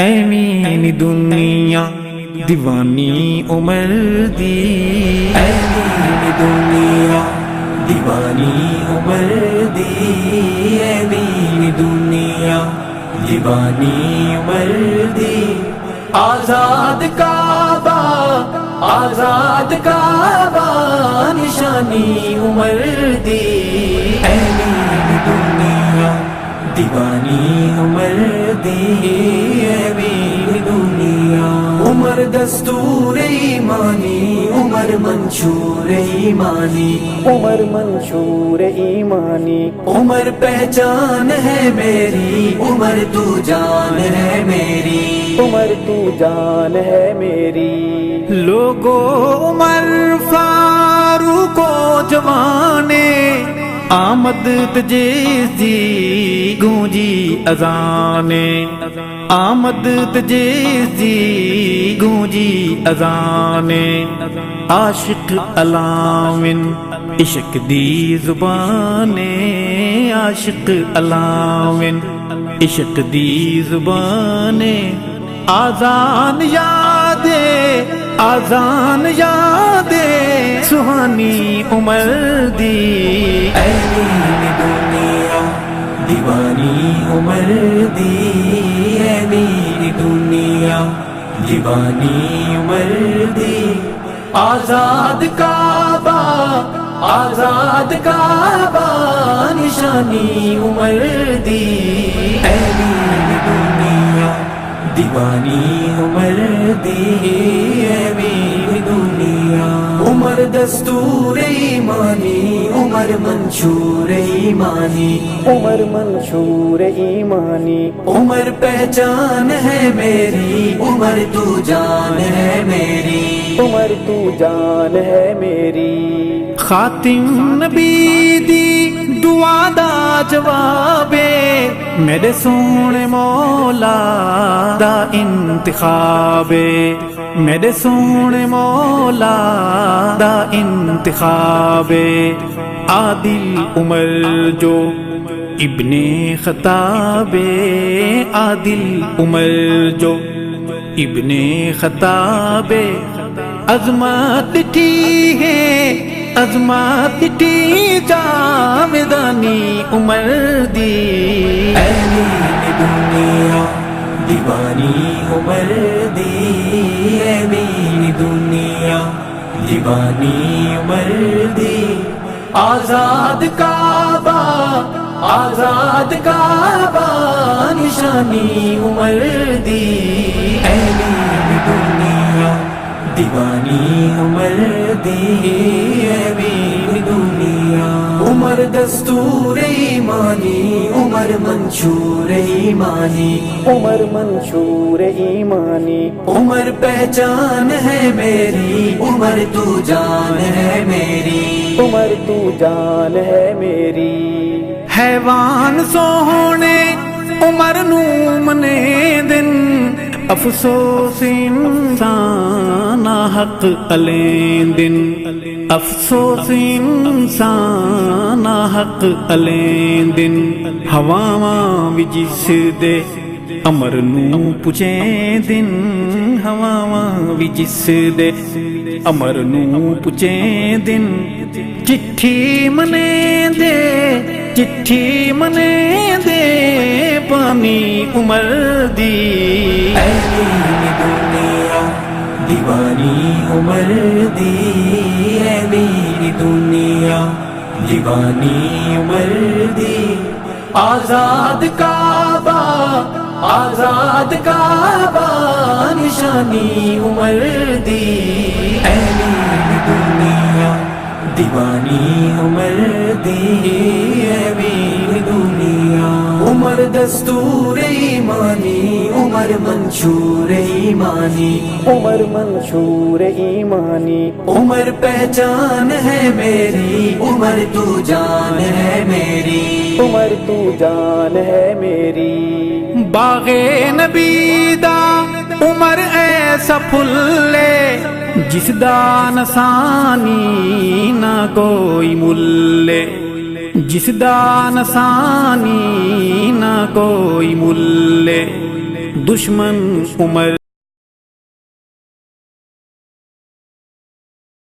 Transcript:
ایویں دنیا دیوانی عمر دی، ایویں دنیا دیوانی عمر دی، ایویں دنیا دیوانی عمر دی۔ آزاد کعبہ، آزاد کعبہ نشانی عمر دی، ایویں دنیا دیوانی عمر دی، ایویں دنیا۔ عمر دستور ایمانی، عمر منشور ایمانی، عمر منشور ایمانی۔ عمر پہچان ہے میری، عمر تو جان ہے میری، عمر تو جان ہے میری۔ لوگو عمر فاروق و جوانے، آمد تجیز دی گونجی اذانے، آمد تجیز دی گونجی اذانے۔ عاشق علامن عشق دی زبانے، عاشق علامن عشق دی زبانے۔ آذان یادے، آذان یادے سہانی عمر دی، ایویں دنیا دیوانی عمر دی، ایویں دنیا دیوانی عمر دی۔ آزاد کعبہ، آزاد کعبہ نشانی عمر دی، ایویں دنیا دیوانی عمر دی، ایویں دنیا۔ عمر دستور ایمانی، عمر منشور ایمانی، عمر منشور ایمانی۔ عمر پہچان ہے میری، عمر تو جان ہے میری، عمر تو جان ہے میری۔ خاتم نبی دی دعا دا جوابے، میرے سونے مولا دا انتخابے، میرے سونے مولا دا انتخابے۔ عادل عمر جو ابن خطابے، عادل عمر جو ابن خطابے۔ عظمت ٹھی ہے، عظمت ٹھی جاویدانی عمر دی، ایویں دنیا دیوانی عمر دی، ایویں دنیا دیوانی عمر دی۔ آزاد کعبہ، آزاد کعبہ نشانی عمر دی، ایویں دنیا دیوانی عمر دی، ایویں دنیا۔ عمر دستور ایمانی، عمر منشور ایمانی، عمر منشور ایمانی۔ عمر پہچان ہے میری، عمر تو جان ہے میری، عمر تو جان ہے میری۔ حیوان سونے عمر نو منے دن، افسوس انسان حق الین دن، افسوس انسان حق الین دن۔ ہواواں وی جس دے امر نو پچیں دن، ہواواں وی جس دے امر نو پچیں دن۔ چٹھی منے دے، چٹھی منے دے پانی عمر دی، ایویں دنیا دیوانی عمر دی، ایویں دنیا دیوانی عمر دی۔ آزاد کعبہ، آزاد کعبہ نشانی عمر دی، ایویں دنیا دیوانی عمر دی، ایویں دنیا۔ عمر دستور ایمانی، عمر منشور ایمانی، عمر منشور ایمانی۔ عمر پہچان ہے میری، عمر تو جان ہے میری، عمر تو جان ہے میری۔ باغ نبی دا عمر ایسا پھلے، جس دا نسانی نہ کوئی ملے، جس دا نسانی نہ کوئی ملے۔ دشمن عمر